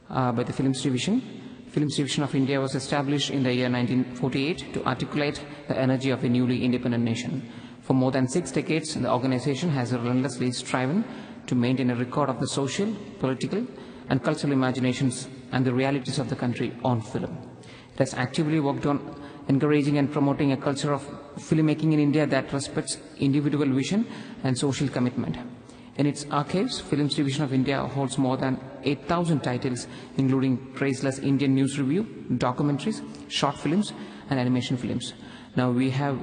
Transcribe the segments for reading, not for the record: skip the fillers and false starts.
by the Films Division. Films Division of India was established in the year 1948 to articulate the energy of a newly independent nation. For more than 6 decades, the organization has relentlessly striven to maintain a record of the social, political, and cultural imaginations and the realities of the country on film. It has actively worked on encouraging and promoting a culture of filmmaking in India that respects individual vision and social commitment. In its archives, Films Division of India holds more than 8,000 titles, including praiseless Indian news review, documentaries, short films, and animation films. Now we have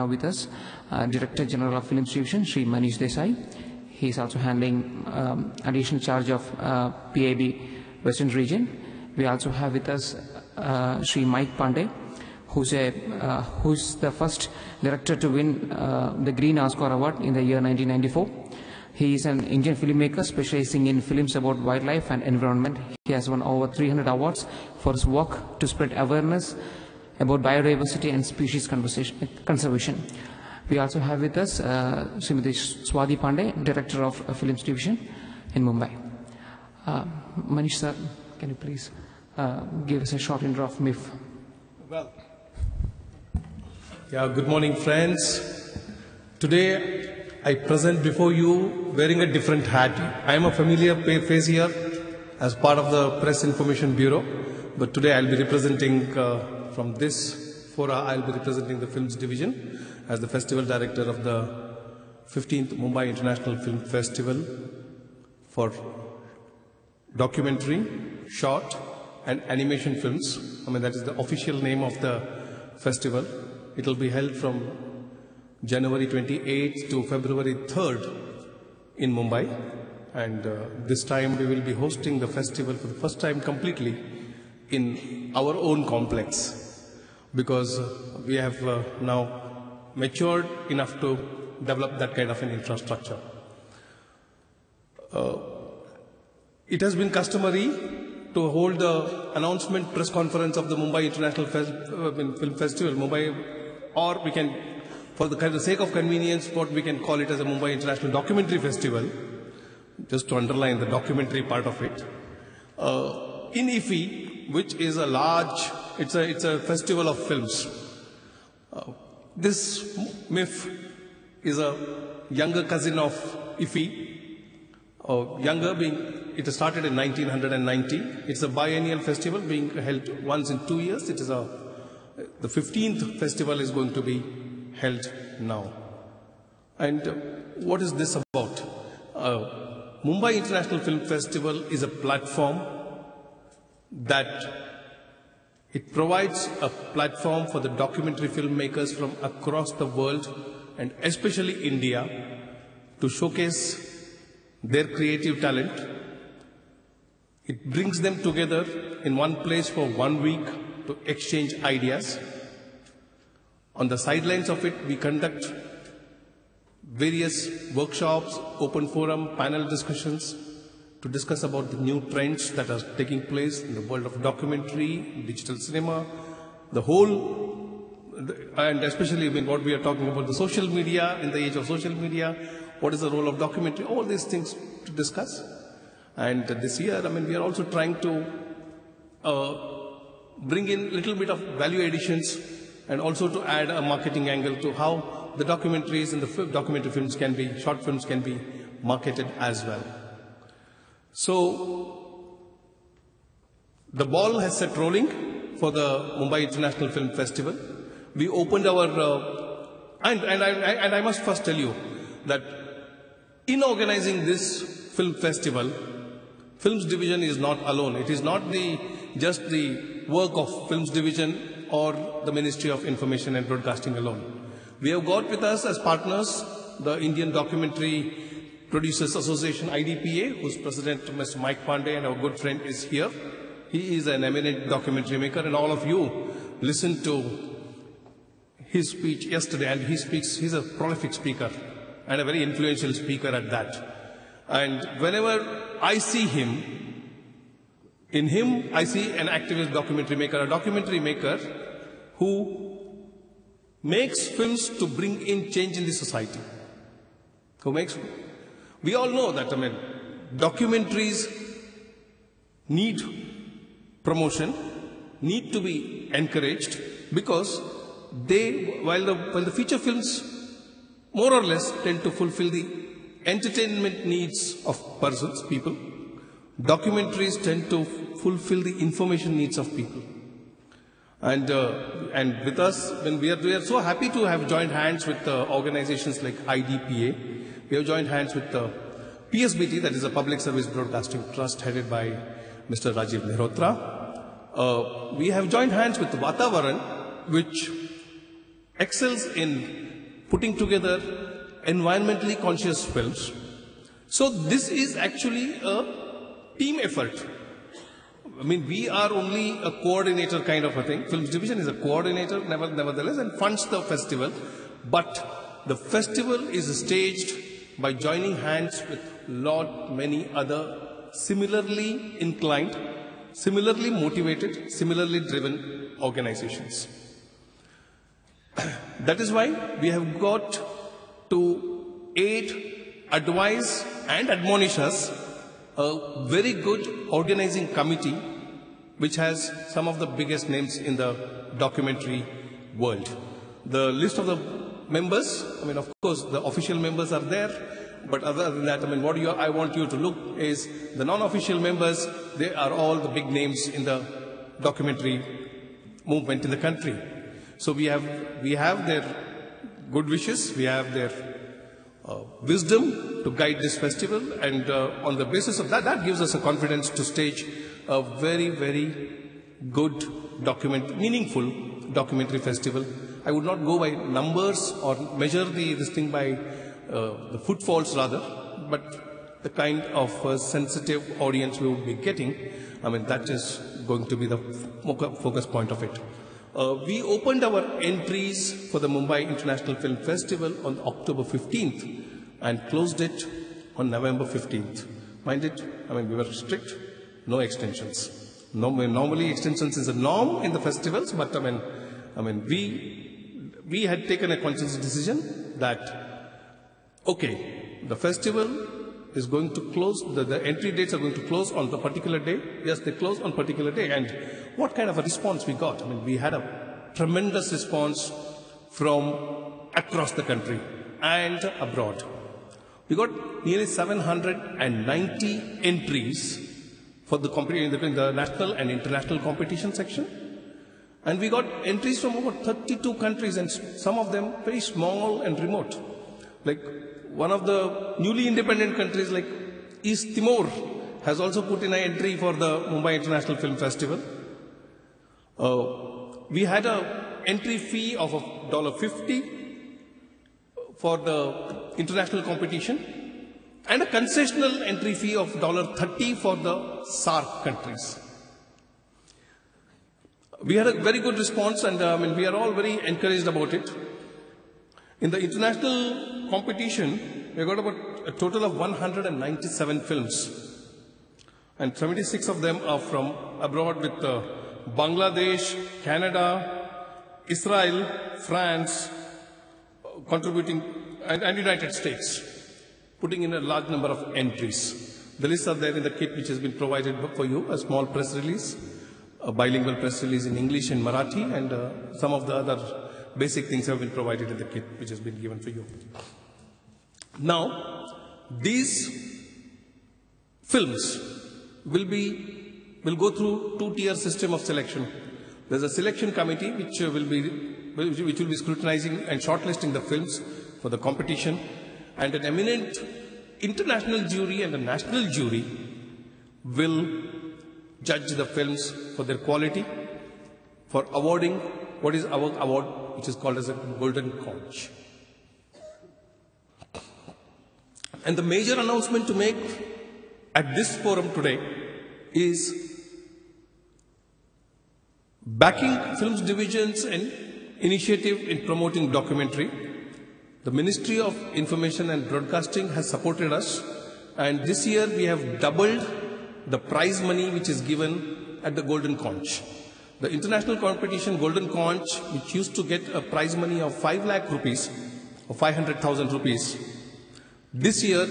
with us Director General of Films Division, Shri Manish Desai. He is also handling additional charge of PIB Western Region. We also have with us Shri Mike Pandey, who's the first director to win the Green Oscar Award in the year 1994. He is an Indian filmmaker specializing in films about wildlife and environment. He has won over 300 awards for his work to spread awareness about biodiversity and species conservation. We also have with us Srimati Swati Pandey, Director of Films Division in Mumbai. Manish sir, can you please give us a short intro of MIF? Well, yeah, good morning friends. Today I present before you wearing a different hat. I am a familiar face here as part of the Press Information Bureau, but today I'll be representing from this fora, I'll be representing the Films Division as the Festival Director of the 15th Mumbai International Film Festival for documentary, short and animation films. I mean, that is the official name of the festival. It will be held from January 28th to February 3rd in Mumbai, and this time we will be hosting the festival for the first time completely in our own complex, because we have now matured enough to develop that kind of an infrastructure. It has been customary to hold the announcement press conference of the Mumbai International Film Festival, or we can, for the sake of convenience, what we can call it as a Mumbai International Documentary Festival, just to underline the documentary part of it, in IFFI, which is a large, it's a festival of films. This MIF is a younger cousin of IFFI, younger being, it started in 1990. It's a biennial festival being held once in 2 years. It is the 15th festival is going to be held now. And what is this about? Mumbai International Film Festival is a platform that it provides a platform for the documentary filmmakers from across the world and especially India to showcase their creative talent. It brings them together in one place for 1 week to exchange ideas. On the sidelines of it, we conduct various workshops, open forum, panel discussions to discuss about the new trends that are taking place in the world of documentary, digital cinema, the whole, and especially when what we are talking about the social media, in the age of social media, what is the role of documentary, all these things to discuss. And this year, I mean, we are also trying to bring in a little bit of value additions and also to add a marketing angle to how the documentaries and the documentary films can be, short films can be marketed as well. So, the ball has set rolling for the Mumbai International Film Festival. We opened our, and I must first tell you that in organizing this film festival, Films Division is not alone. It is not just the work of Films Division or the Ministry of Information and Broadcasting alone. We have got with us as partners the Indian Documentary Producers Association, IDPA, whose president, Mr. Mike Pandey, and our good friend is here. He is an eminent documentary maker, and all of you listened to his speech yesterday, and he's a prolific speaker and a very influential speaker at that. And whenever I see him, in him I see an activist documentary maker, a documentary maker who makes films to bring in change in the society. We all know that, I mean, documentaries need promotion need to be encouraged, because while the feature films more or less tend to fulfill the entertainment needs of people, documentaries tend to fulfill the information needs of people. And with us, when we are so happy to have joined hands with organizations like IDPA. We have joined hands with PSBT, that is a Public Service Broadcasting Trust headed by Mr. Rajiv Mehrotra. We have joined hands with Vatavaran, which excels in putting together environmentally conscious films. So this is actually a team effort. I mean, we are only a coordinator kind of a thing. Films Division is a coordinator, nevertheless, and funds the festival. But the festival is staged by joining hands with many other similarly inclined, similarly motivated, similarly driven organizations. That is why we have got to aid, advise, and admonish us a very good organizing committee which has some of the biggest names in the documentary world. The list of the members, I mean, of course, the official members are there, but other than that, I mean, I want you to look is the non-official members. They are all the big names in the documentary movement in the country. So we have their good wishes, we have their wisdom to guide this festival, and on the basis of that gives us a confidence to stage a very, very good meaningful documentary festival. I would not go by numbers or measure this thing by the footfalls rather, but the kind of sensitive audience we would be getting, I mean, that is going to be the focus point of it. We opened our entries for the Mumbai International Film Festival on October 15th and closed it on November 15th. Mind it, I mean, we were strict, no extensions. Normally extensions is a norm in the festivals, but I mean, we had taken a conscious decision that, okay, the festival is going to close, the entry dates are going to close on the particular day. Yes, they close on particular day. And what kind of a response we got? I mean, we had a tremendous response from across the country and abroad. We got nearly 790 entries for the in the national and international competition section. And we got entries from over 32 countries, and some of them very small and remote. Like one of the newly independent countries like East Timor has also put in an entry for the Mumbai International Film Festival. We had an entry fee of $50 for the international competition and a concessional entry fee of $30 for the SAARC countries. We had a very good response, and we are all very encouraged about it. In the international competition, we got about a total of 197 films, and 76 of them are from abroad, with Bangladesh, Canada, Israel, France contributing, and United States, putting in a large number of entries. The lists are there in the kit which has been provided for you, a small press release, a bilingual press release in English and Marathi, and some of the other basic things have been provided in the kit which has been given for you. Now, these films will go through two-tier system of selection. There's a selection committee which will be scrutinizing and shortlisting the films for the competition, and an eminent international jury and a national jury will judge the films for their quality, for awarding what is our award, which is called as a Golden Conch. And the major announcement to make at this forum today is backing Films Division's initiative in promoting documentary. The Ministry of Information and Broadcasting has supported us, and this year we have doubled the prize money which is given at the Golden Conch. The international competition Golden Conch, which used to get a prize money of 5 lakh rupees or 500,000 rupees, this year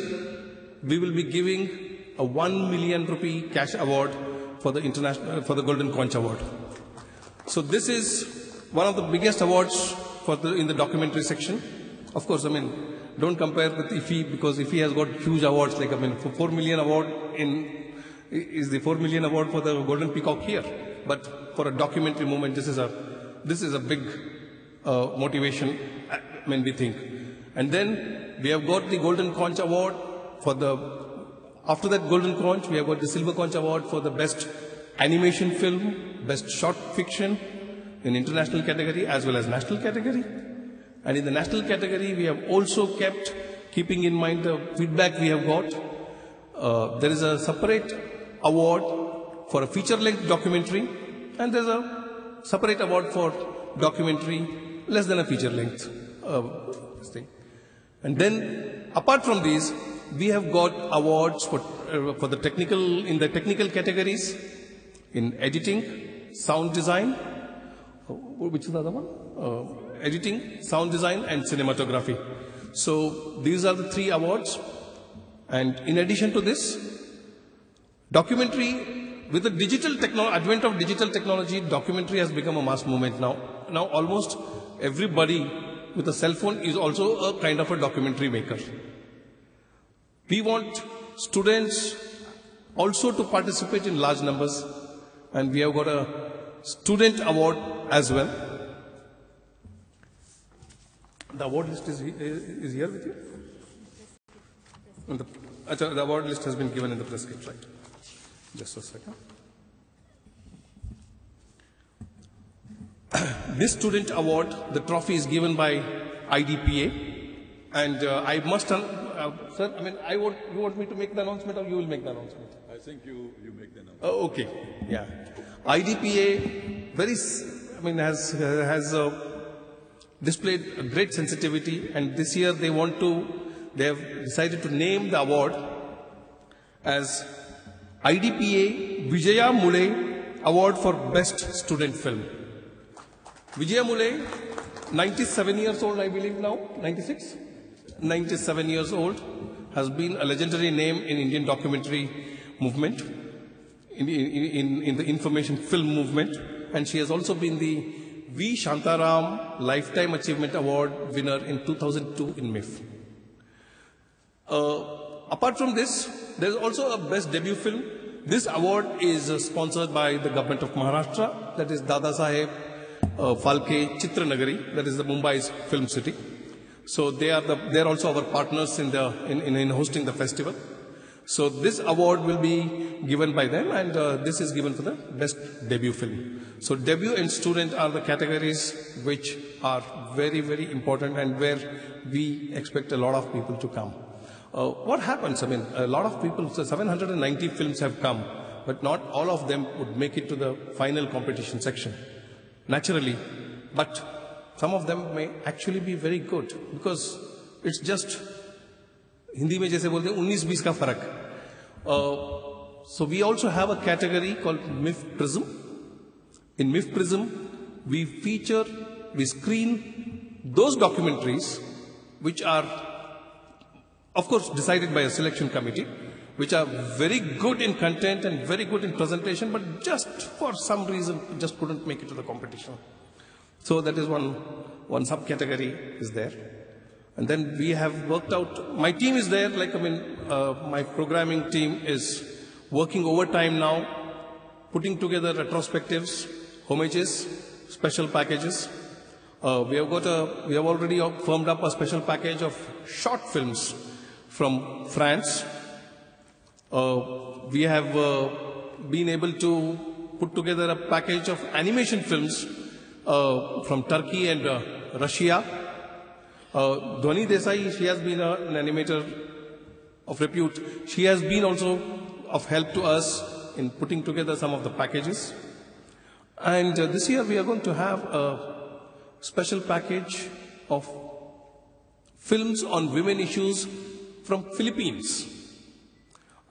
we will be giving a 1 million rupee cash award for the Golden Conch Award. So this is one of the biggest awards in the documentary section. Of course, don't compare with IFFI, because IFFI has got huge awards, like, for 4 million award is the 4 million award for the Golden Peacock here. But for a documentary movement, this is a big motivation, we think. And then we have got the Golden Conch Award after that Golden Conch, we have got the Silver Conch Award for the best animation film, best short fiction in international category as well as national category. And in the national category, we have also keeping in mind the feedback we have got, there is a separate award for a feature-length documentary, and there's a separate award for documentary less than a feature-length thing. And then, apart from these, we have got awards for the technical categories in editing, sound design. Which is the other one? Editing, sound design, and cinematography. So these are the 3 awards. And in addition to this, documentary, with the advent of digital technology, documentary has become a mass movement now. Now almost everybody with a cell phone is also a kind of a documentary maker. We want students also to participate in large numbers, and we have got a student award as well. The award list is here with you? The award list has been given in the press kit, right? Just a second. This student award, the trophy is given by IDPA, and I must, sir, you want me to make the announcement, or you will make the announcement? I think you make the announcement. Oh, okay, yeah. IDPA has displayed a great sensitivity, and this year they have decided to name the award as IDPA Vijaya Mule Award for Best Student Film. Vijaya Mule, 97 years old, I believe now, 96? 97 years old, has been a legendary name in Indian documentary movement, in the information film movement, and she has also been the V. Shantaram Lifetime Achievement Award winner in 2002 in MIF. Apart from this, there is also a Best Debut Film. This award is sponsored by the government of Maharashtra, that is Dada Saheb Phalke Chitranagari, that is the Mumbai's film city. So they are also our partners in hosting the festival. So this award will be given by them, and this is given for the Best Debut Film. So debut and student are the categories which are very, very important, and where we expect a lot of people to come. What happens? A lot of people, so 790 films have come, but not all of them would make it to the final competition section, naturally. But some of them may actually be very good, because it's just Hindi में जैसे बोलते हैं 19-20 का फर्क. So we also have a category called MIF Prism. In MIF Prism, we screen those documentaries which are, of course, decided by a selection committee, which are very good in content and very good in presentation, but just for some reason just couldn't make it to the competition. So that is one subcategory is there. And then we have worked out, my team is there, my programming team is working overtime now, putting together retrospectives, homages, special packages. We have already firmed up a special package of short films from France. We have been able to put together a package of animation films from Turkey and Russia. Manish Desai, she has been an animator of repute. She has been also of help to us in putting together some of the packages. And this year we are going to have a special package of films on women issues from Philippines.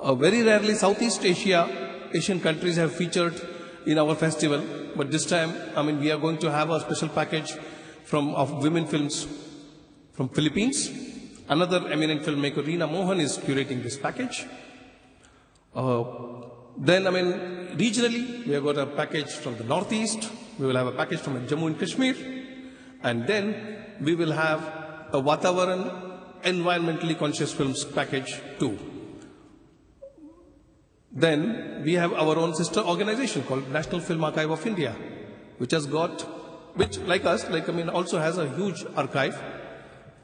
Very rarely Southeast Asian countries have featured in our festival, but this time, we are going to have a special package of women films from Philippines. Another eminent filmmaker, Reena Mohan, is curating this package. Then, regionally, we have got a package from the Northeast, we will have a package from Jammu and Kashmir, and then we will have a Vatavaran, environmentally conscious films package too. Then we have our own sister organization called National Film Archive of India, which like us, also has a huge archive,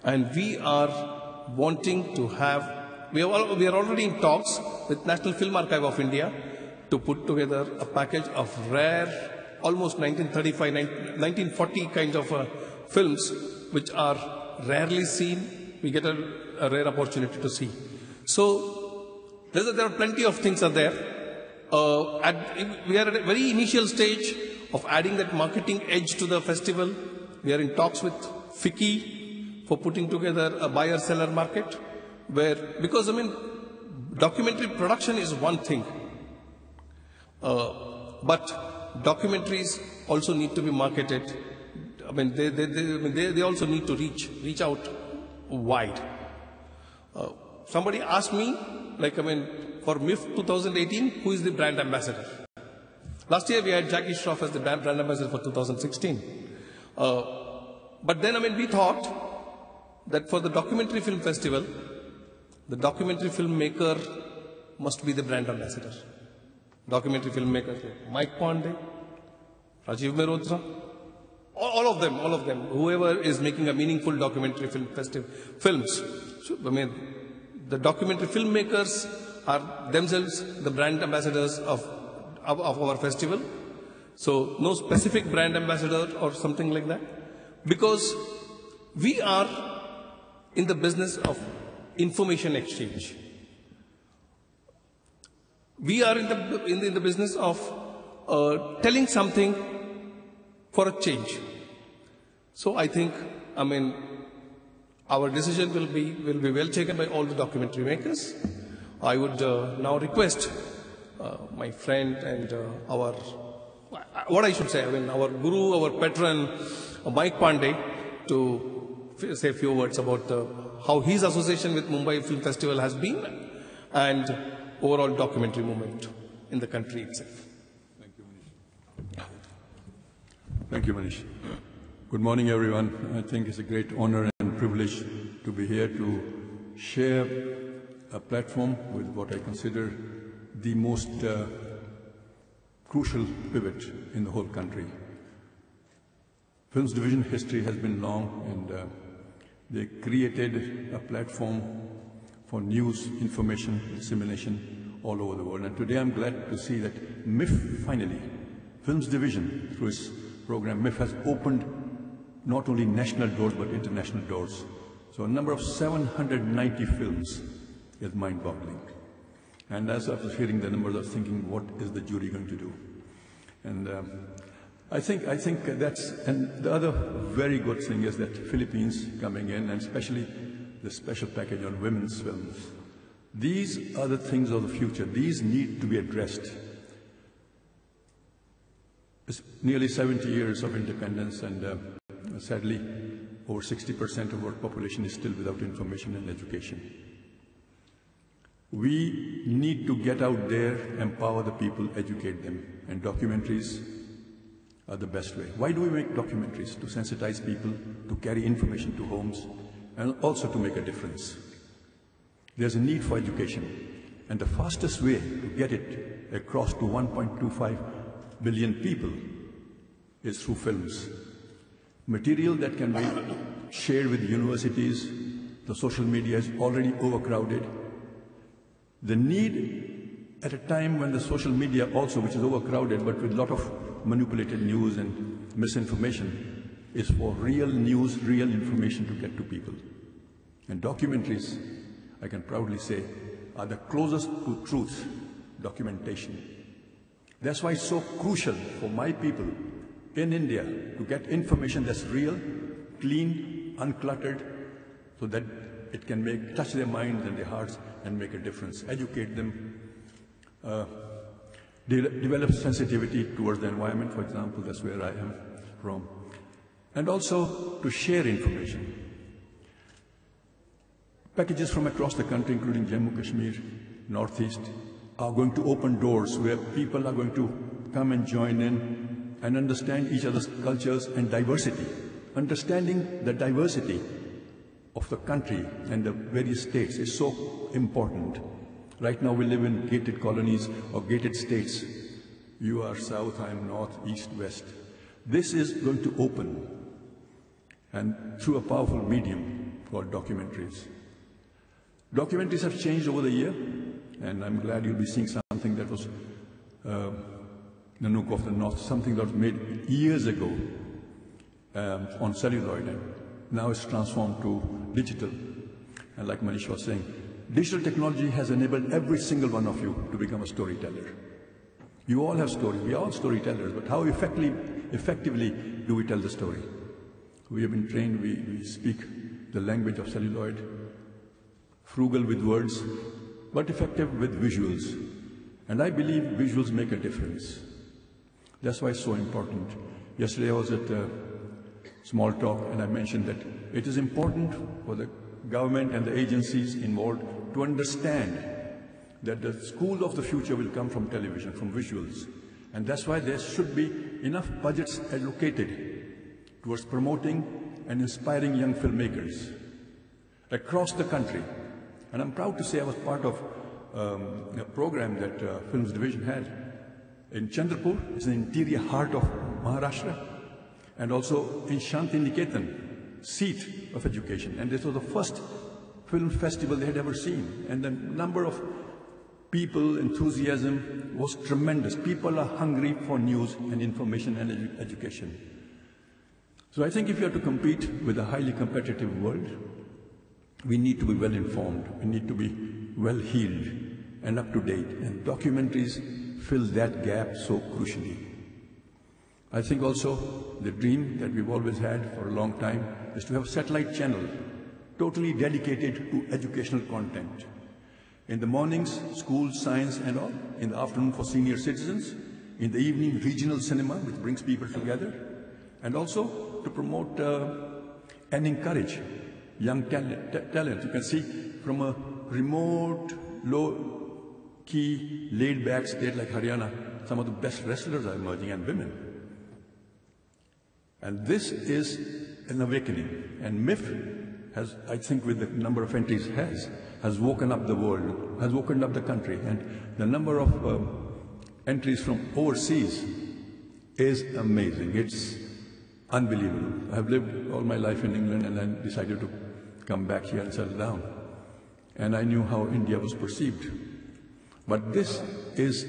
and we are wanting to have. We are already in talks with National Film Archive of India to put together a package of rare, almost 1935, 1940 kind of films, which are rarely seen. We get a rare opportunity to see. So there are plenty of things are there. We are at a very initial stage of adding that marketing edge to the festival. We are in talks with FICCI for putting together a buyer-seller market. Because documentary production is one thing, but documentaries also need to be marketed. They also need to reach out wide. Somebody asked me, for MIF 2018, who is the brand ambassador? Last year we had Jackie Shroff as the brand ambassador for 2016. But then, we thought that for the documentary film festival, the documentary filmmaker must be the brand ambassador. Documentary filmmakers like Mike Pandey, Rajiv Mehrotra, all of them, whoever is making a meaningful documentary films. The documentary filmmakers are themselves the brand ambassadors of our festival. So no specific brand ambassador or something like that, because we are in the business of information exchange. We are in the business of telling something for a change. So I think, our decision will be well taken by all the documentary makers. I would now request my friend and our guru, our patron, Mike Pandey, to say a few words about how his association with Mumbai Film Festival has been and overall documentary movement in the country itself. Thank you, Manish. Thank you, Manish. Good morning, everyone. I think it's a great honor and privilege to be here to share a platform with what I consider the most crucial pivot in the whole country. Films division history has been long, and they created a platform for news, information, dissemination all over the world. And today I'm glad to see that MIF finally, Films Division, through its program, MIF has opened not only national doors but international doors. So a number of 790 films is mind-boggling. And as I was hearing the numbers, I was thinking, what is the jury going to do? And I think that's, and the other very good thing is that Philippines coming in, and especially the special package on women's films. These are the things of the future. These need to be addressed. It's nearly 70 years of independence, and sadly, over 60% of our population is still without information and education. We need to get out there, empower the people, educate them, and documentaries are the best way. Why do we make documentaries? To sensitize people, to carry information to homes, and also to make a difference. There's a need for education, and the fastest way to get it across to 1.25 billion people is through films. Material that can be shared with universities. The social media is already overcrowded. The need at a time when the social media also, which is overcrowded, but with a lot of manipulated news and misinformation, is for real news, real information to get to people. And documentaries, I can proudly say, are the closest to truth documentation. That's why it's so crucial for my people in India to get information that's real, clean, uncluttered, so that it can touch their minds and their hearts and make a difference. Educate them, develop sensitivity towards the environment, for example, that's where I am from, and also to share information. Packages from across the country, including Jammu, Kashmir, Northeast, are going to open doors where people are going to come and join in and understand each other's cultures and diversity. Understanding the diversity of the country and the various states is so important. Right now we live in gated colonies or gated states. You are south, I am north, east, west. This is going to open, and through a powerful medium called documentaries. Documentaries have changed over the year, and I'm glad you'll be seeing something that was Nanook of the North, something that was made years ago on celluloid, and now it's transformed to digital. And like Manish was saying, digital technology has enabled every single one of you to become a storyteller. You all have stories. We are all storytellers, but how effectively do we tell the story? We have been trained, we speak the language of celluloid, frugal with words, but effective with visuals. And I believe visuals make a difference. That's why it's so important. Yesterday I was at a small talk and I mentioned that it is important for the government and the agencies involved to understand that the school of the future will come from television, from visuals. And that's why there should be enough budgets allocated towards promoting and inspiring young filmmakers across the country. And I'm proud to say I was part of a program that Films Division had in Chandrapur. It's the interior heart of Maharashtra, and also in Shantiniketan, seat of education. And this was the first film festival they had ever seen. And the number of people, enthusiasm was tremendous. People are hungry for news and information and education. So I think if you have to compete with a highly competitive world, we need to be well informed, we need to be well heeled and up to date. And documentaries fill that gap so crucially. I think also the dream that we've always had for a long time is to have a satellite channel totally dedicated to educational content. In the mornings, school, science and all. In the afternoon for senior citizens. In the evening, regional cinema, which brings people together. And also to promote and encourage young talent. You can see from a remote, low-key, laid-back state like Haryana, some of the best wrestlers are emerging, and women. And this is an awakening. And MIF has, I think with the number of entries has woken up the world, has woken up the country. And the number of entries from overseas is amazing. It's unbelievable. I've lived all my life in England and then decided to come back here and settle down. And I knew how India was perceived. But this is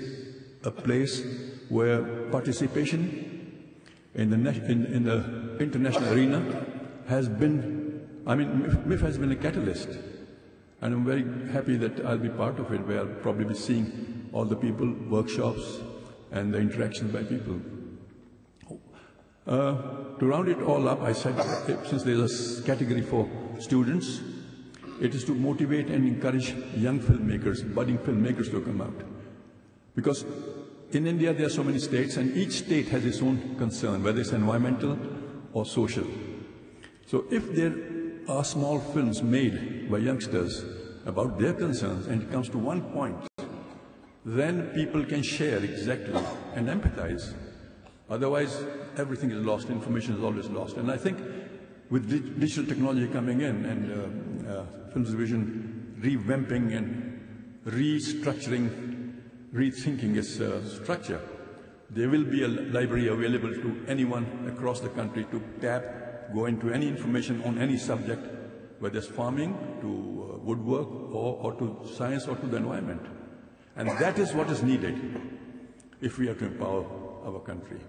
a place where participation in the international arena has been, I mean, MIF has been a catalyst. And I'm very happy that I'll be part of it, where I'll probably be seeing all the people, workshops, and the interactions by people. To round it all up, I said, since there's a category for students, it is to motivate and encourage young filmmakers, budding filmmakers to come out. Because in India there are so many states, and each state has its own concern, whether it's environmental or social. So if there are small films made by youngsters about their concerns, and it comes to one point, then people can share exactly and empathize. Otherwise, everything is lost, information is always lost. And I think with digital technology coming in and Films Division revamping and restructuring, rethinking its structure, there will be a library available to anyone across the country to tap, go into any information on any subject, whether it's farming to woodwork or to science or to the environment. And that is what is needed if we are to empower our country.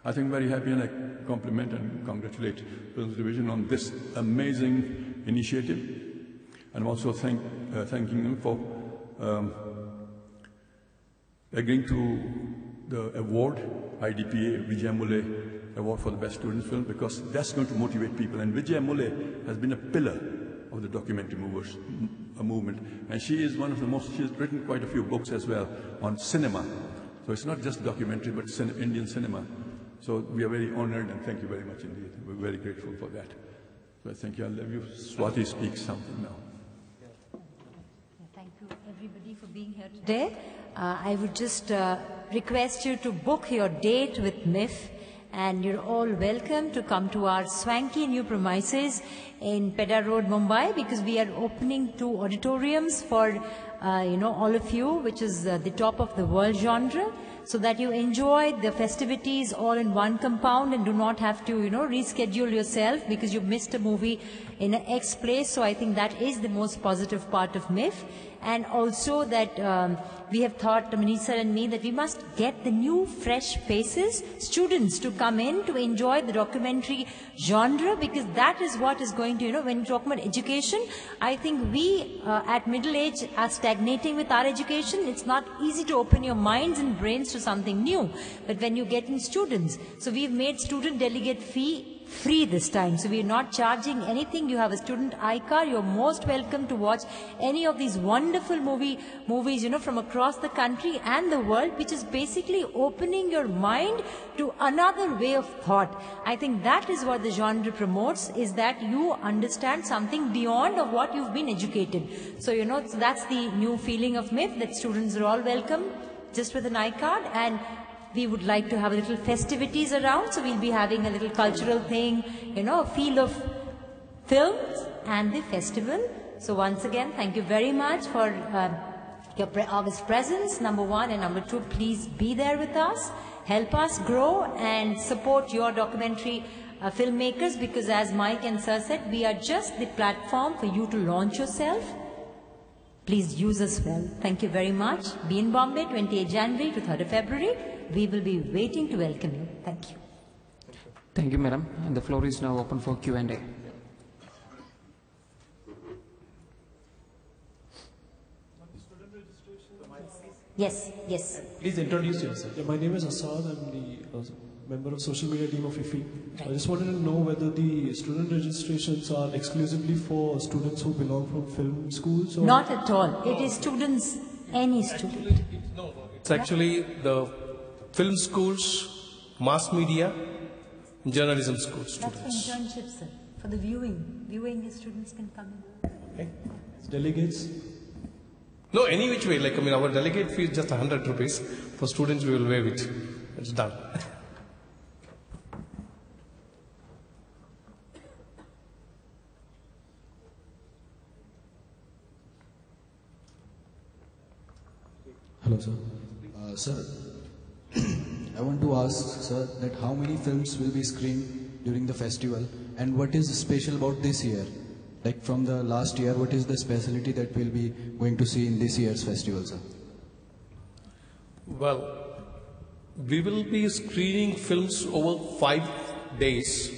I think I'm very happy, and I compliment and congratulate Films Division on this amazing initiative. And I'm also thanking them for agreeing to the award, IDPA Vijay Mule Award for the Best Student Film, because that's going to motivate people. And Vijay Mule has been a pillar of the documentary movement. And she is one of the most, she has written quite a few books as well on cinema. So it's not just documentary, but Indian cinema. So we are very honored, and thank you very much indeed. We're very grateful for that. So I thank you. I'll let you, Swati, speak something now. Thank you, everybody, for being here. today. I would just request you to book your date with MIF, and you're all welcome to come to our swanky new premises in Pedder Road, Mumbai, because we are opening 2 auditoriums for all of you, which is the top of the world genre, so that you enjoy the festivities all in one compound and do not have to reschedule yourself because you missed a movie in an X place. So I think that is the most positive part of MIF. And also that we have thought, Manish sir and me, that we must get the new fresh faces, students, to come in to enjoy the documentary genre, because that is what is going to, when you talk about education, I think we at middle age are stagnating with our education. It's not easy to open your minds and brains to something new. But when you get in students, so we've made student delegate fee free this time. So we're not charging anything. You have a student iCar. You're most welcome to watch any of these wonderful movies, from across the country and the world, which is basically opening your mind to another way of thought. I think that is what the genre promotes, is that you understand something beyond of what you've been educated. So, so that's the new feeling of MIF, that students are all welcome just with an iCard. And we would like to have a little festivities around, so we'll be having a little cultural thing, a feel of films and the festival. So once again, thank you very much for your August presence, number 1, and number 2, please be there with us, help us grow and support your documentary filmmakers, because as Mike and Sir said, we are just the platform for you to launch yourself. Please use us well. Thank you very much. Be in Bombay, 28 January to 3rd of February. We will be waiting to welcome you. Thank you. Thank you, madam. And the floor is now open for Q&A. Yes, yes. Please introduce yourself. Yeah, my name is Asad. I'm the member of social media team of IFI. So I just wanted to know whether the student registrations are exclusively for students who belong from film schools? Or not at all. It is students, any student. It's actually the film schools, mass media, journalism school students. That's for internships, sir. For the viewing. Viewing, students can come in. Okay. Delegates? No, any which way. Our delegate fee is just 100 rupees. For students, we will waive it. It's done. Hello, sir. Sir, I want to ask, sir, that how many films will be screened during the festival, and what is special about this year? Like from the last year, what is the specialty that we'll be going to see in this year's festival, sir? Well, we will be screening films over 5 days.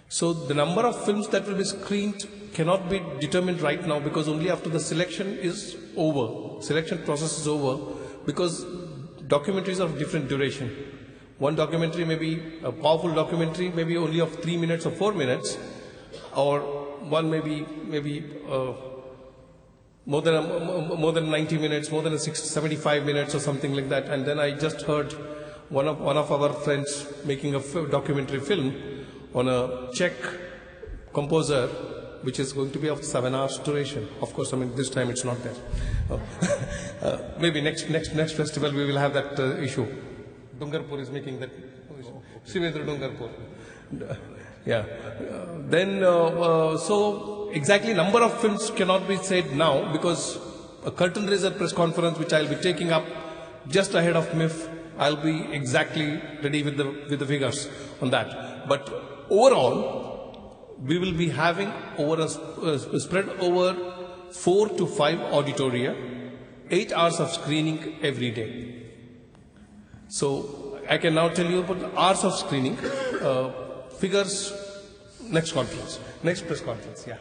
So the number of films that will be screened cannot be determined right now, because only after the selection is over, selection process is over, because documentaries are of different duration. One documentary may be a powerful documentary, maybe only of 3 minutes or 4 minutes, or one may be more than 90 minutes, more than 75 minutes or something like that. And then I just heard one of our friends making a documentary film on a Czech composer, which is going to be of 7 hours duration. Of course, this time it's not there. Maybe next festival we will have that issue. Dungarpur is making that. Srivendra Dungarpur. Yeah. So exactly number of films cannot be said now, because a curtain raiser press conference which I'll be taking up just ahead of MIF, I'll be exactly ready with the figures on that. But overall, we will be having spread over 4 to 5 auditoria, 8 hours of screening every day. So I can now tell you about the hours of screening. Figures next press conference. Yeah.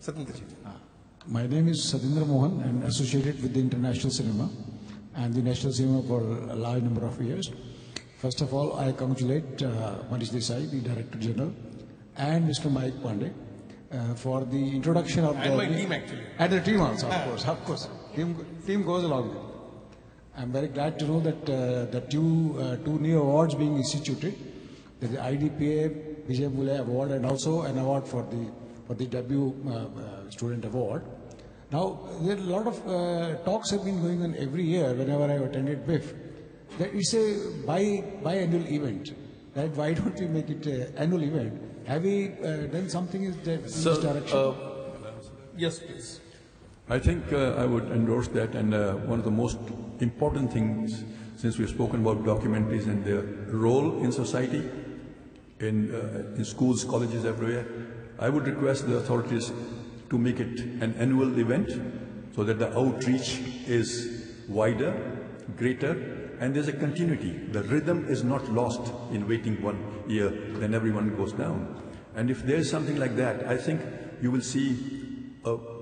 Satyendraji. My name is Satendra Mohan. I'm associated with the International Cinema and the National Cinema for a large number of years. First of all, I congratulate Manish Desai, the Director General, and Mr. Mike Pandey for the introduction of and my team actually. And the team also, of course. Team goes along with it. I'm very glad to know that two new awards being instituted. There's the IDPA Vijay Mulay Award and also an award for the debut student award. Now, there are a lot of talks have been going on every year whenever I attended BIF. That it's a biannual event. Right? Why don't we make it an annual event? Have we done something in this direction? Yes, please. I think I would endorse that, and one of the most important things, since we've spoken about documentaries and their role in society, in schools, colleges, everywhere, I would request the authorities to make it an annual event so that the outreach is wider, greater, and there's a continuity. The rhythm is not lost in waiting 1 year, then everyone goes down. And if there's something like that, I think you will see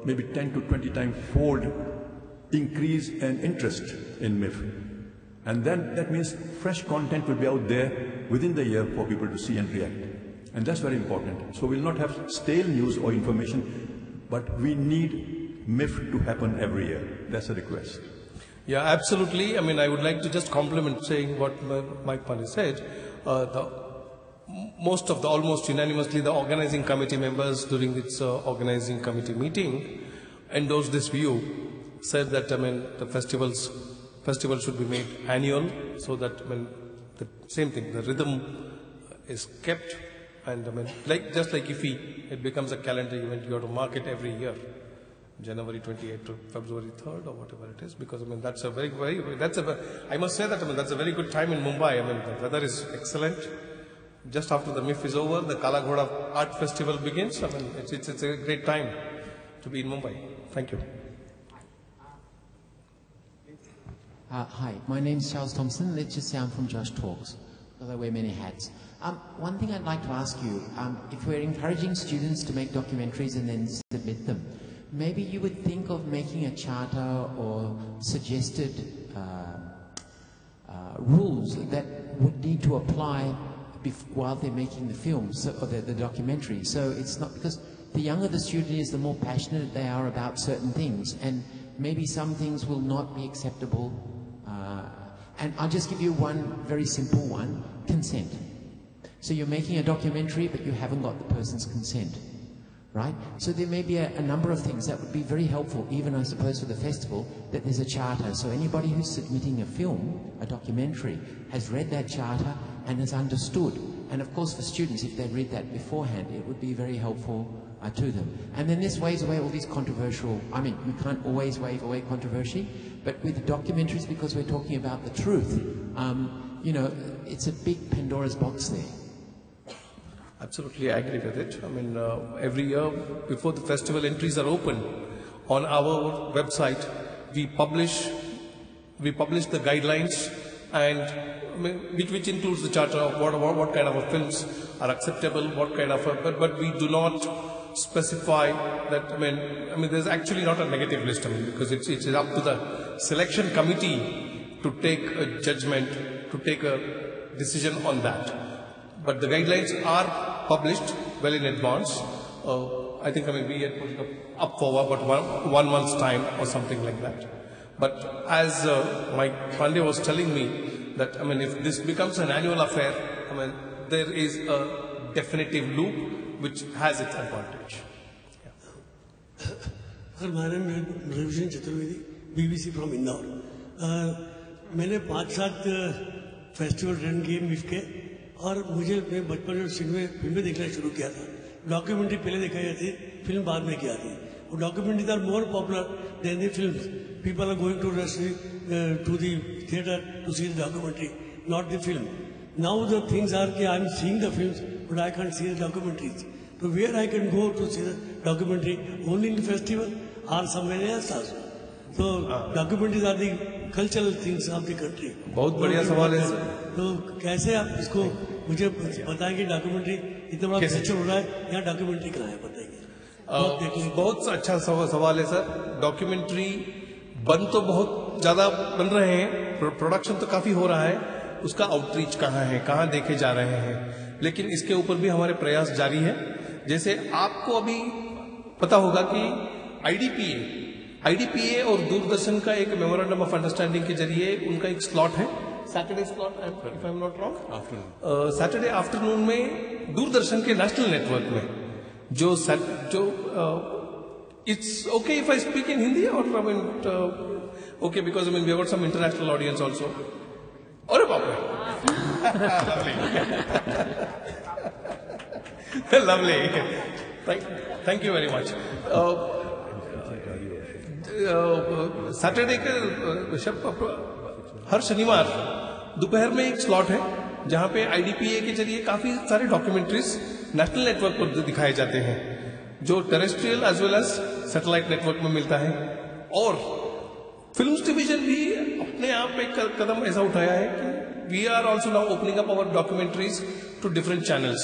maybe 10 to 20 times fold increase in interest in MIF. And then that means fresh content will be out there within the year for people to see and react. And that's very important. So we'll not have stale news or information, but we need MIF to happen every year. That's a request. Yeah, absolutely. I mean, I would like to just compliment saying what Mike Pandey said. Almost unanimously, the organizing committee members during its organizing committee meeting endorsed this view, said that, I mean, the festival should be made annual, so that, I mean, the same thing, the rhythm is kept, and I mean, just like IFFI, it becomes a calendar event, you have to mark it every year, January 28th to February 3rd or whatever it is, because I mean, that's a I must say that, I mean, that's a very good time in Mumbai. I mean, the weather is excellent. Just after the MIF is over, the Kala Ghoda Art Festival begins. I mean, it's a great time to be in Mumbai. Thank you. Hi, my name is Charles Thompson. Let's just say I'm from Josh Talks, because I wear many hats. One thing I'd like to ask you, if we're encouraging students to make documentaries and then submit them, maybe you would think of making a charter or suggested rules that would need to apply while they're making the films or the documentary. So it's not, because the younger the student is, the more passionate they are about certain things, and maybe some things will not be acceptable. And I'll just give you one very simple one: consent. So you're making a documentary, but you haven't got the person's consent, right? So there may be a number of things that would be very helpful, even I suppose for the festival, that there's a charter. So anybody who's submitting a film, a documentary, has read that charter and has understood. And of course for students, if they read that beforehand, it would be very helpful to them. And then this waves away all these controversial, I mean, we can't always wave away controversy, but with the documentaries, because we're talking about the truth, you know, it's a big Pandora's box there. Absolutely, I agree with it. I mean, every year before the festival, entries are open. On our website, we publish the guidelines, and I mean, which includes the charter of what kind of films are acceptable, what kind of, but we do not specify that. I mean, there's actually not a negative list. I mean, because it's up to the selection committee to take a judgment, to take a decision on that. But the guidelines are published well in advance. I think, I mean, we had put it up for about one month's time or something like that. But as Mike Pandey was telling me, that, I mean, if this becomes an annual affair, I mean, there is a definitive loop which has its advantage. Sir, my name is Ravishan Chaturvedi, BBC from Indore. मैंने 5-7 festival run किए MIFF के, और मैं बचपन में फिल्में देखना शुरू किया था. डॉक्यूमेंट्री पहले देखा जाती, फिल्म बाद में किया थी. Documentaries are more popular than the films. People are going to rush to the theatre to see the documentary, not the film. Now the things are that I am seeing the films, but I can't see the documentaries. So where I can go to see the documentary? Only in the festival or somewhere else also. So documentaries are the cultural things of the country. बहुत बढ़िया सवाल है sir. तो कैसे आप इसको मुझे बताएंगे? डॉक्यूमेंट्री इतना बड़ा फेस्टिवल हो रहा है, यहाँ डॉक्यूमेंट्री कहाँ है बताइए? बहुत अच्छा सवाल है सर. डॉक्यूमेंट्री बन तो बहुत ज्यादा बन रहे हैं, प्रोडक्शन तो काफी हो रहा है, उसका आउटरीच कहाँ है, कहाँ देखे जा रहे हैं, लेकिन इसके ऊपर भी हमारे प्रयास जारी है. जैसे आपको अभी पता होगा कि आईडीपीए और दूरदर्शन का एक मेमोरेंडम ऑफ अंडरस्टैंडिंग के जरिए उनका एक स्लॉट है, Saturday slot, if I am not wrong, Saturday afternoon में दूरदर्शन के नेशनल नेटवर्क में जो It's okay if I speak in Hindi or okay, because we have got some international audience also. Arre baap re. Lovely. Thank you very much. Saturday के हर शनिवार दोपहर में एक slot है जहां पे IDPA के जरिए काफी सारे डॉक्यूमेंट्रीज नेशनल नेटवर्क पर दिखाए जाते हैं, जो terrestrial as well as satellite network में मिलता है. और फिल्म्स डिवीजन भी अपने आप एक कदम ऐसा उठाया है कि we are also now opening up our documentaries to different channels.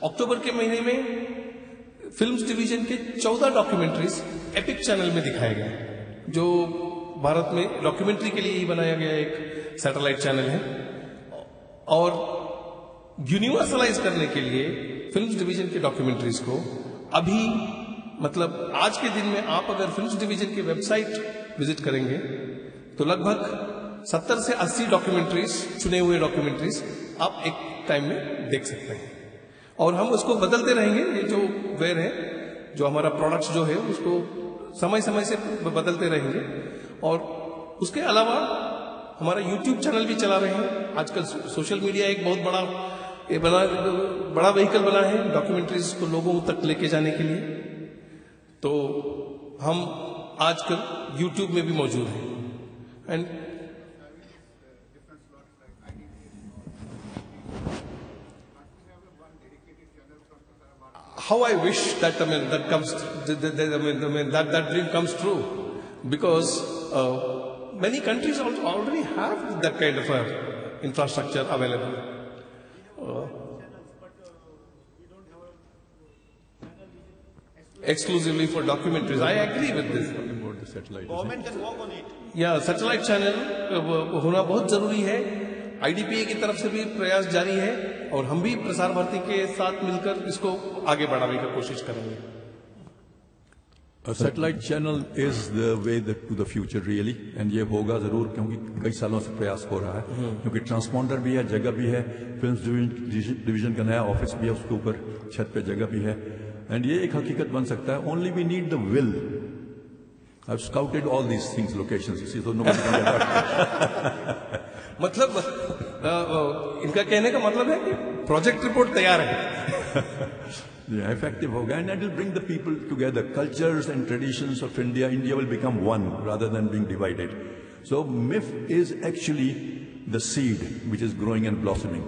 अक्टूबर के महीने में फिल्म्स डिवीजन के 14 डॉक्यूमेंट्रीज एपिक चैनल में दिखाए गए, जो भारत में डॉक्यूमेंट्री के लिए ही बनाया गया एक सैटेलाइट चैनल है. और यूनिवर्सलाइज करने के लिए फिल्म्स डिवीजन के डॉक्यूमेंट्रीज को अभी मतलब आज के दिन में आप अगर फिल्म्स डिवीजन की वेबसाइट विजिट करेंगे तो लगभग 70 से 80 डॉक्यूमेंट्रीज, चुने हुए डॉक्यूमेंट्रीज आप एक टाइम में देख सकते हैं. और हम उसको बदलते रहेंगे. ये जो वेयर है, जो हमारा प्रोडक्ट्स जो है, उसको समय समय से बदलते रहेंगे. और उसके अलावा हमारा YouTube चैनल भी चला रहे हैं. आजकल सोशल मीडिया एक बहुत बड़ा व्हीकल बना है डॉक्यूमेंट्रीज को लोगों तक लेके जाने के लिए. तो हम आजकल YouTube में भी मौजूद हैं. And how I wish that that dream comes true, because many countries already have that kind of infrastructure available. Exclusively for documentaries. I agree with this. About the satellite. Government can work on it. Yeah, satellite channel होना बहुत जरूरी है. IDPA की तरफ से भी प्रयास जारी है और हम भी प्रसार भारती के साथ मिलकर इसको आगे बढ़ाने की कोशिश करेंगे. A satellite channel is the way to the future really, and ये होगा जरूर, क्योंकि कई सालों से प्रयास हो रहा है. क्योंकि ट्रांसपॉन्डर भी है, जगह भी है, फिल्म्स डिवीजन का नया ऑफिस भी है, उसके ऊपर छत पे जगह भी है, एंड ये एक हकीकत बन सकता है. Only we need the will. I've scouted all these things, locations, you see, so nobody can get out. मतलब इनका कहने का मतलब है कि प्रोजेक्ट रिपोर्ट तैयार है. Yeah, effective होगा, and it will bring the people together. Cultures and traditions of India will become one rather than being divided. So MIF is actually the seed which is growing and blossoming,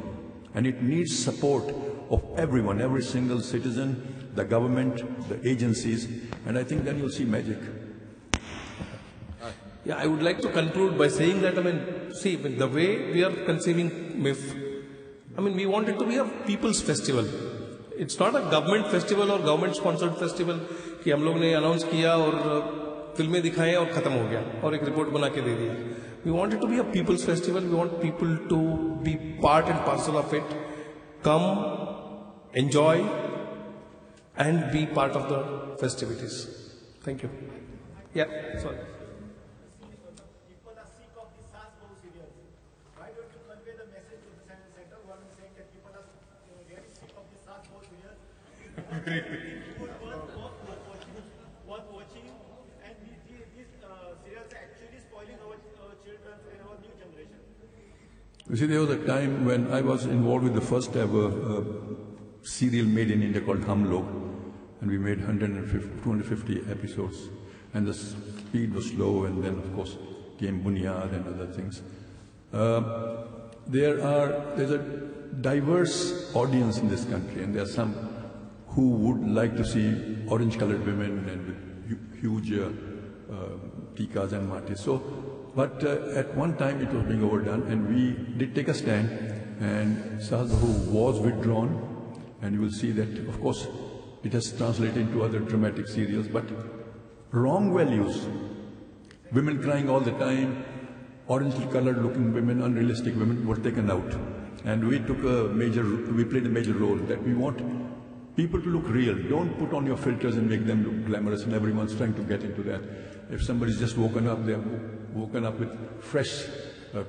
and it needs support of everyone, every single citizen, the government, the agencies, and I think then you'll see magic. Yeah, I would like to conclude by saying that, see, the way we are conceiving MIF, we want it to be a people's festival. It's not a government festival or government sponsored festival कि हम लोग ने announce किया और फिल्में दिखाएं और खत्म हो गया और एक रिपोर्ट बना के दे दिया. We want it to be a people's festival. We want people to be part and parcel of it. Come, enjoy, and be part of the festivities. Thank you. Yeah, sorry. Worth watching, and these serials are actually spoiling our children and our new generation. You see, there was a time when I was involved with the first ever serial made in India called Hum Log, and we made 250 episodes, and the speed was slow, and then of course came Bunyad and other things. There's a diverse audience in this country, and there are some who would like to see orange-colored women and with huge tikas and matis. So, but at one time it was being overdone, and we did take a stand, and Sahal Bahu was withdrawn, and you will see that, of course, it has translated into other dramatic serials, but wrong values, women crying all the time, orange-colored looking women, unrealistic women were taken out. And we played a major role that we want people to look real. Don't put on your filters and make them look glamorous, and everyone's trying to get into that. If somebody's just woken up, they're woken up with fresh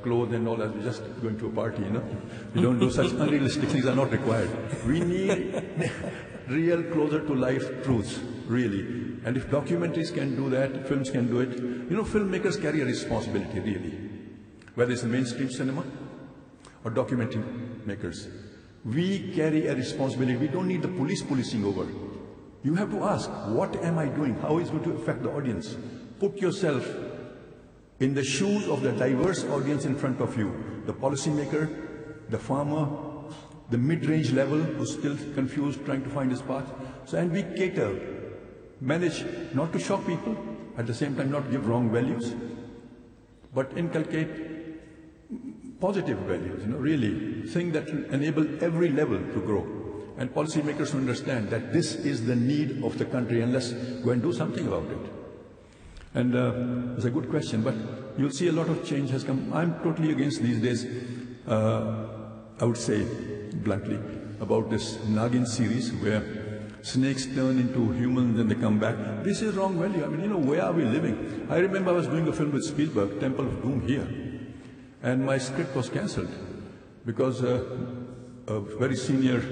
clothes and all that, we're just going to a party, We don't do such unrealistic things, are not required. We need real, closer to life truths, really. And if documentaries can do that, films can do it. You know, filmmakers carry a responsibility, really. Whether it's mainstream cinema or documentary makers. We carry a responsibility. We don't need the police policing over. You have to ask, what am I doing? How is it going to affect the audience? Put yourself in the shoes of the diverse audience in front of you. The policymaker, the farmer, the mid-range level who's still confused, trying to find his path. So, and we cater, manage not to shock people, at the same time not give wrong values, but inculcate positive values, really, things that will enable every level to grow. And policymakers understand that this is the need of the country, and let's go and do something about it. And it's a good question, but you'll see a lot of change has come. I'm totally against these days, I would say bluntly, about this Nagin series where snakes turn into humans and they come back. This is wrong value. I mean, where are we living? I remember I was doing a film with Spielberg, Temple of Doom here, and my script was cancelled because a very senior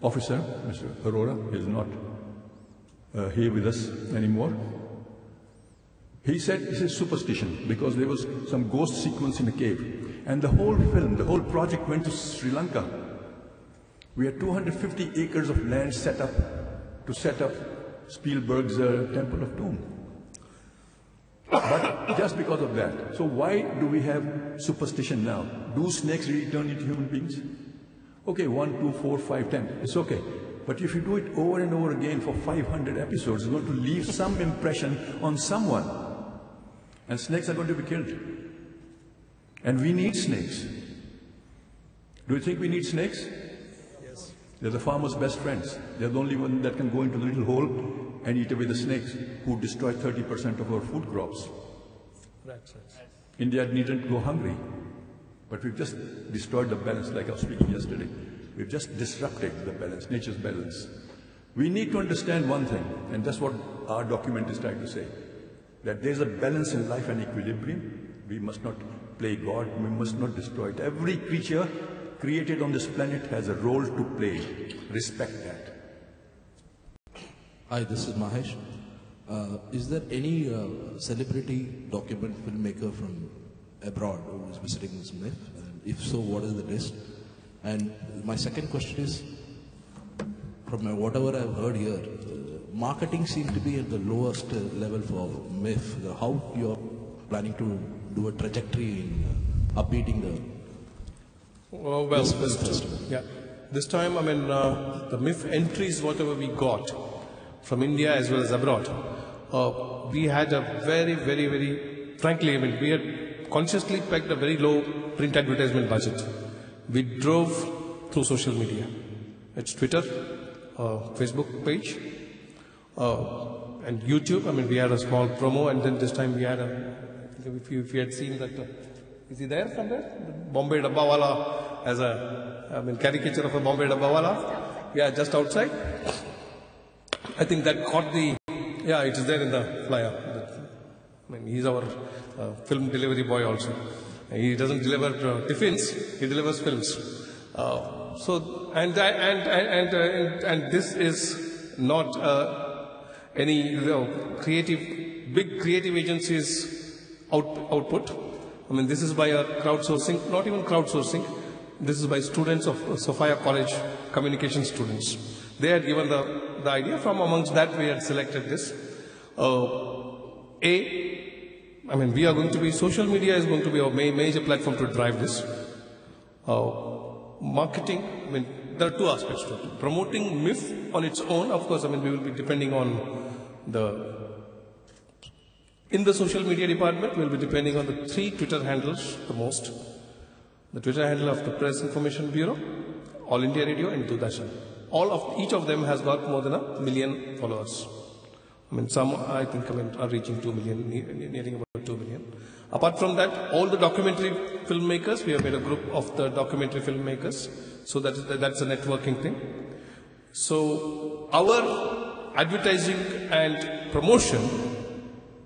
officer, Mr. Arora, is not here with us anymore. He said this is superstition because there was some ghost sequence in a cave. And the whole film, the whole project went to Sri Lanka. We had 250 acres of land set up to set up Spielberg's Temple of Doom. But just because of that. So why do we have superstition now? Do snakes really turn into human beings? Okay, 1, 2, 4, 5, 10. It's okay. But if you do it over and over again for 500 episodes, it's going to leave some impression on someone. And snakes are going to be killed. And we need snakes. Do you think we need snakes? Yes. They're the farmer's best friends. They're the only one that can go into the little hole and eat away the snakes who destroy 30% of our food crops. Right. India needn't go hungry. But we've just destroyed the balance, like I was speaking yesterday. We've just disrupted the balance, nature's balance. We need to understand one thing, and that's what our document is trying to say, that there's a balance in life and equilibrium. We must not play God, we must not destroy it. Every creature created on this planet has a role to play. Respect that. Hi, this is Mahesh. Is there any celebrity document filmmaker from abroad who is visiting this myth? And if so, what is the list? And my second question is, from whatever I've heard here, marketing seems to be at the lowest level for MIF. How you're planning to do a trajectory in upbeating the this time, the MIF entries, whatever we got from India as well as abroad, we had a very, frankly, we had consciously pegged a very low print advertisement budget. We drove through social media. It's Twitter, Facebook page, and YouTube. we had a small promo, and then this time we had if you had seen that, is he there somewhere? The Bombay Dabbawala as a caricature of a Bombay Dabbawala. Yeah, just outside. I think that caught the, it is there in the flyer. He's our film delivery boy also. He doesn't deliver tiffins, he delivers films. And this is not any big creative agencies output. This is by a crowdsourcing, not even crowdsourcing. This is by students of Sophia College, communication students. They had given the idea. From amongst that, we had selected this. We are going to be, social media is going to be our major platform to drive this. Marketing, there are two aspects to it. Promoting MIF on its own, of course, we will be depending on in the social media department, we will be depending on the 3 Twitter handles the most. The Twitter handle of the Press Information Bureau, All India Radio, and Doordarshan. Each of them has got more than 1 million followers. Some, I think, are reaching 2 million, nearing about 2 million. Apart from that, all the documentary filmmakers, we have made a group of the documentary filmmakers. So that's a networking thing. So our advertising and promotion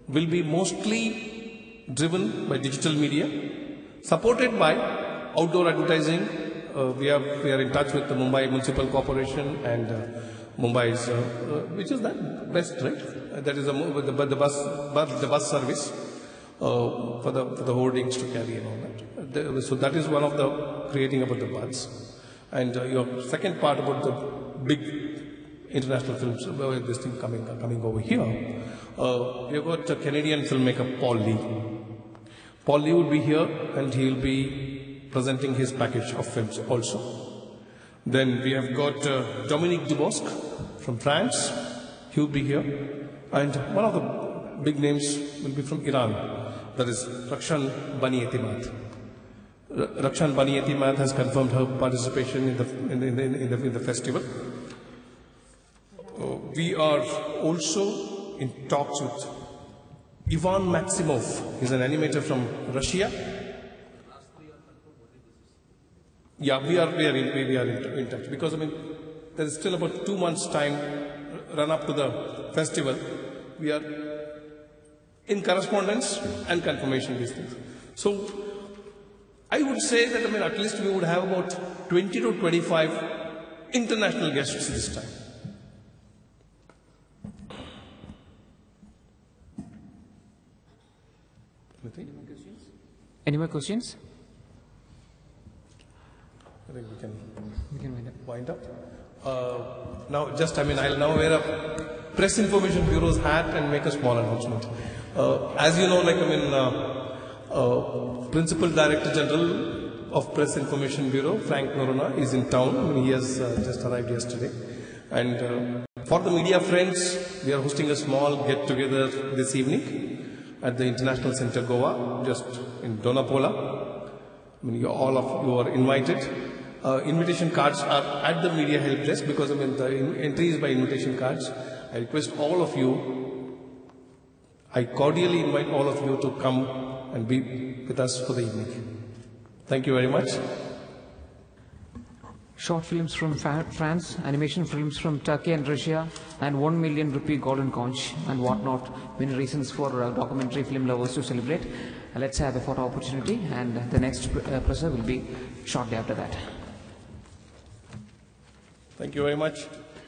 will be mostly driven by digital media, supported by outdoor advertising. We are in touch with the Mumbai Municipal Corporation and Mumbai's, which is that best, right? That is the bus service for the hoardings to carry and all that. So that is one of the creating about the buds. And your second part about the big international films, this thing coming over here. We have got a Canadian filmmaker Paul Lee. Paul Lee will be here and he will be presenting his package of films also. Then we have got Dominique Dubosc from France. He will be here. And one of the big names will be from Iran. That is Rakshan Bani-Etimad. Rakshan Bani-Etimad has confirmed her participation in the festival. We are also in talks with Ivan Maximov. He's an animator from Russia. Yeah, we are in touch because there is still about 2 months' time run up to the festival. We are in correspondence and confirmation these things. So I would say that at least we would have about 20 to 25 international guests this time. Any more questions? I think we can wind up. Now, I'll now wear a Press Information Bureau's hat and make a small announcement. As you know, Principal Director General of Press Information Bureau, Frank Norona, is in town. He has just arrived yesterday. And for the media friends, we are hosting a small get-together this evening at the International Center Goa, just in Donapola. All of you are invited. Invitation cards are at the media help desk because the entry is by invitation cards. I request all of you, I cordially invite all of you to come and be with us for the evening. Thank you very much. Short films from France, animation films from Turkey and Russia, and 1 million rupee golden conch and whatnot. Many reasons for documentary film lovers to celebrate. Let's have a photo opportunity, and the next presser will be shortly after that. Thank you very much.